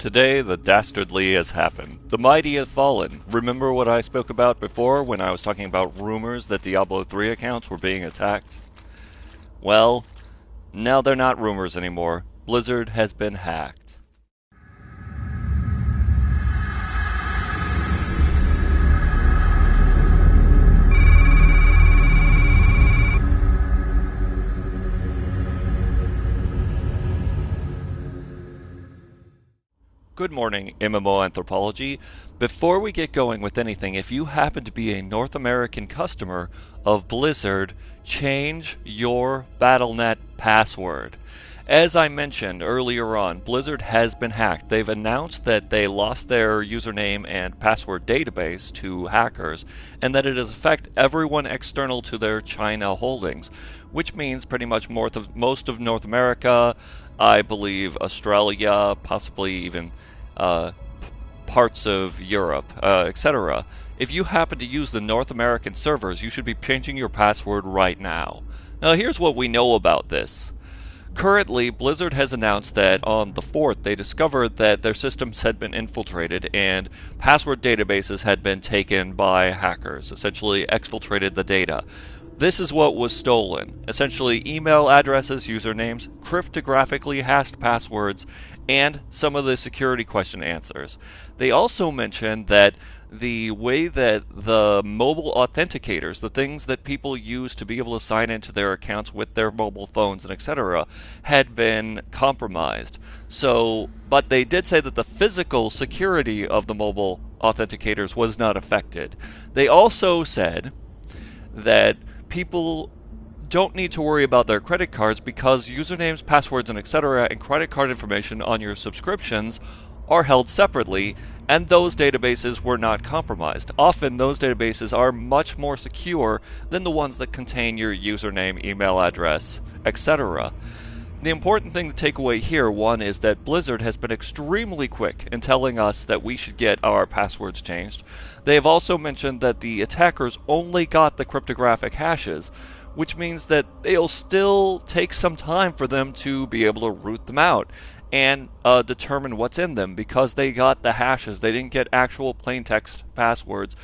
Today, the dastardly has happened. The mighty have fallen. Remember what I spoke about before when I was talking about rumors that Diablo 3 accounts were being attacked? Well, now they're not rumors anymore. Blizzard has been hacked. Good morning, MMO Anthropology. Before we get going with anything, if you happen to be a North American customer of Blizzard, change your Battle.net password. As I mentioned earlier on, Blizzard has been hacked. They've announced that they lost their username and password database to hackers, and that it has affected everyone external to their China holdings, which means pretty much most of North America, I believe Australia, possibly even parts of Europe, etc. If you happen to use the North American servers, you should be changing your password right now. Now here's what we know about this. Currently, Blizzard has announced that on the 4th they discovered that their systems had been infiltrated and password databases had been taken by hackers, essentially exfiltrated the data. This is what was stolen. Essentially, email addresses, usernames, cryptographically hashed passwords, and some of the security question answers. They also mentioned that the way that the mobile authenticators, the things that people use to be able to sign into their accounts with their mobile phones and etc., had been compromised. But they did say that the physical security of the mobile authenticators was not affected. They also said that people don't need to worry about their credit cards because usernames, passwords, and etc. and credit card information on your subscriptions are held separately, and those databases were not compromised. Often those databases are much more secure than the ones that contain your username, email address, etc. The important thing to take away here, one, is that Blizzard has been extremely quick in telling us that we should get our passwords changed. They have also mentioned that the attackers only got the cryptographic hashes, which means that it'll still take some time for them to be able to root them out and determine what's in them, because they got the hashes. They didn't get actual plain text passwords,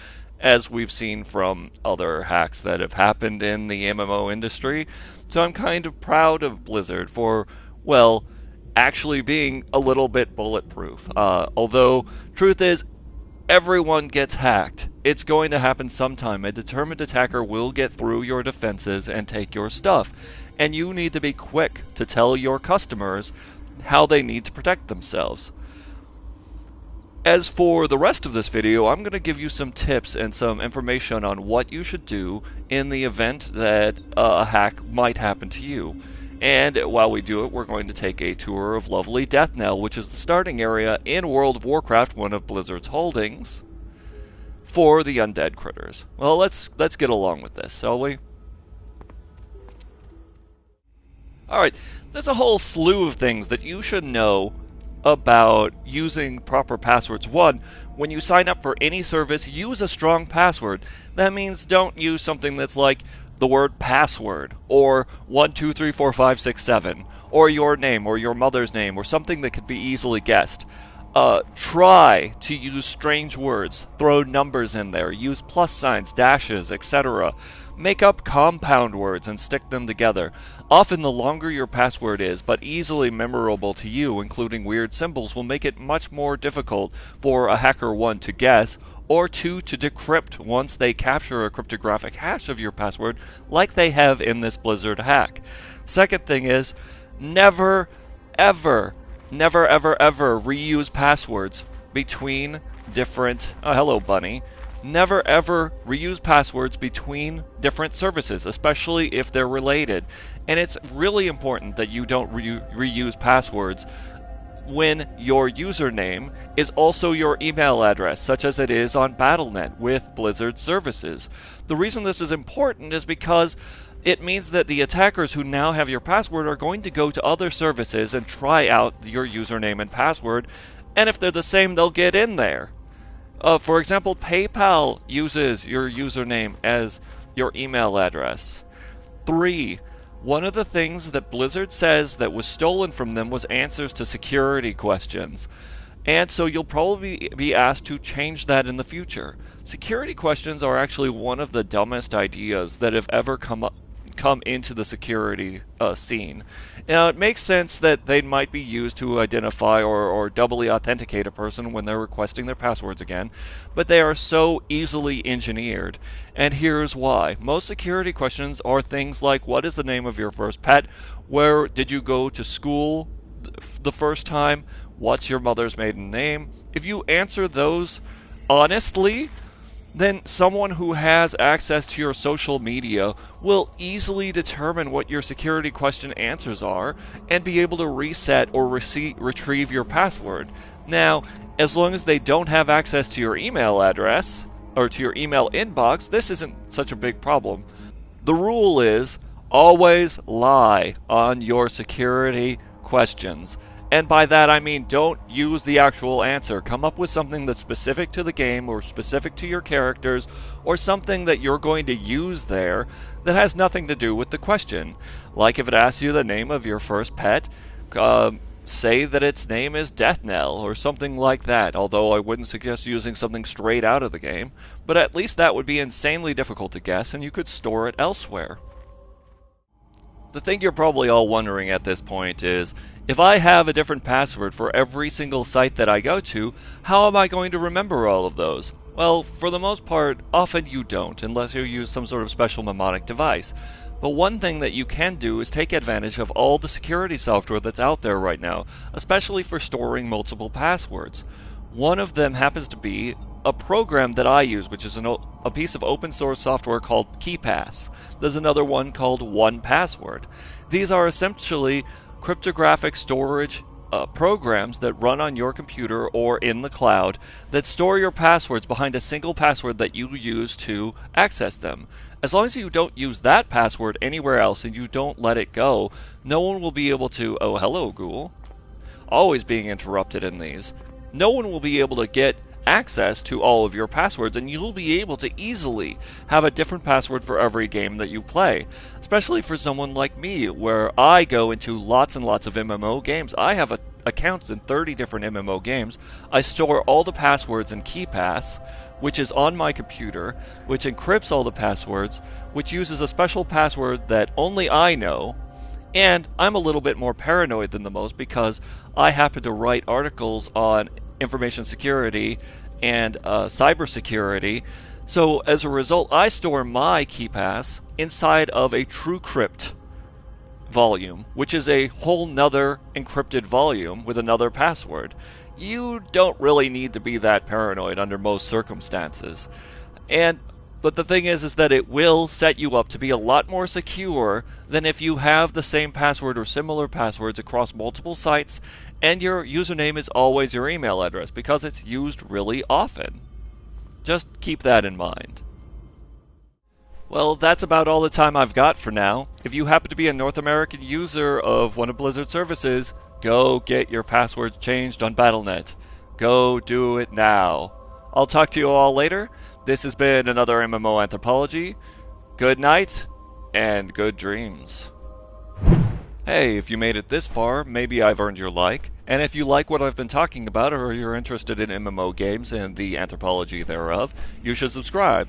as we've seen from other hacks that have happened in the MMO industry. So I'm kind of proud of Blizzard for, well, actually being a little bit bulletproof. Although, truth is, everyone gets hacked. It's going to happen sometime. A determined attacker will get through your defenses and take your stuff. And you need to be quick to tell your customers how they need to protect themselves. As for the rest of this video, I'm going to give you some tips and some information on what you should do in the event that a hack might happen to you. And while we do it, we're going to take a tour of lovely Deathnell, which is the starting area in World of Warcraft, one of Blizzard's holdings, for the undead critters. Well, let's get along with this, shall we? Alright, there's a whole slew of things that you should know about using proper passwords. One, when you sign up for any service, use a strong password. That means don't use something that's like the word password, or 123456 or your name, or your mother's name, or something that could be easily guessed. Try to use strange words, throw numbers in there, use plus signs, dashes, etc. Make up compound words and stick them together. Often the longer your password is, but easily memorable to you, including weird symbols, will make it much more difficult for a hacker, one, to guess, or two, to decrypt once they capture a cryptographic hash of your password, like they have in this Blizzard hack. Second thing is, never ever reuse passwords between different... Oh, hello, bunny. Never ever reuse passwords between different services, especially if they're related. And it's really important that you don't reuse passwords when your username is also your email address, such as it is on Battle.net with Blizzard services. The reason this is important is because it means that the attackers who now have your password are going to go to other services and try out your username and password, and if they're the same, they'll get in there. For example, PayPal uses your username as your email address. 3. One of the things that Blizzard says that was stolen from them was answers to security questions. and so you'll probably be asked to change that in the future. Security questions are actually one of the dumbest ideas that have ever come into the security scene. Now, it makes sense that they might be used to identify or doubly authenticate a person when they're requesting their passwords again, but they are so easily engineered. And here's why. Most security questions are things like, what is the name of your first pet? Where did you go to school the first time? What's your mother's maiden name? If you answer those honestly, then someone who has access to your social media will easily determine what your security question answers are and be able to reset or retrieve your password. Now, as long as they don't have access to your email address or to your email inbox, this isn't such a big problem. The rule is always lie on your security questions. And by that I mean don't use the actual answer. Come up with something that's specific to the game or specific to your characters or something that you're going to use there that has nothing to do with the question. Like if it asks you the name of your first pet, say that its name is Deathnell or something like that, although I wouldn't suggest using something straight out of the game, but at least that would be insanely difficult to guess and you could store it elsewhere. The thing you're probably all wondering at this point is, if I have a different password for every single site that I go to, how am I going to remember all of those? Well, for the most part, often you don't, unless you use some sort of special mnemonic device. But one thing that you can do is take advantage of all the security software that's out there right now, especially for storing multiple passwords. One of them happens to be a program that I use, which is a piece of open source software called KeePass. There's another one called 1Password. These are essentially cryptographic storage programs that run on your computer or in the cloud that store your passwords behind a single password that you use to access them. As long as you don't use that password anywhere else and you don't let it go, no one will be able to, oh hello Google, always being interrupted in these. No one will be able to get access to all of your passwords, and you'll be able to easily have a different password for every game that you play. Especially for someone like me, where I go into lots and lots of MMO games. I have accounts in 30 different MMO games. I store all the passwords in KeePass, which is on my computer, which encrypts all the passwords, which uses a special password that only I know. And I'm a little bit more paranoid than the most because I happen to write articles on information security and cybersecurity. So as a result, I store my KeePass inside of a TrueCrypt volume, which is a whole nother encrypted volume with another password. You don't really need to be that paranoid under most circumstances. But the thing is that it will set you up to be a lot more secure than if you have the same password or similar passwords across multiple sites and your username is always your email address because it's used really often. Just keep that in mind. Well, that's about all the time I've got for now. If you happen to be a North American user of one of Blizzard's services, go get your passwords changed on Battle.net. Go do it now. I'll talk to you all later. This has been another MMO Anthropology. Good night, and good dreams. Hey, if you made it this far, maybe I've earned your like. And if you like what I've been talking about, or you're interested in MMO games and the anthropology thereof, you should subscribe.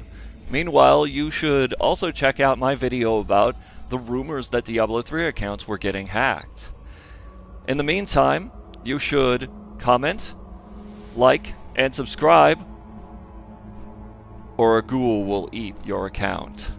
Meanwhile, you should also check out my video about the rumors that Diablo 3 accounts were getting hacked. In the meantime, you should comment, like, and subscribe, or a ghoul will eat your account.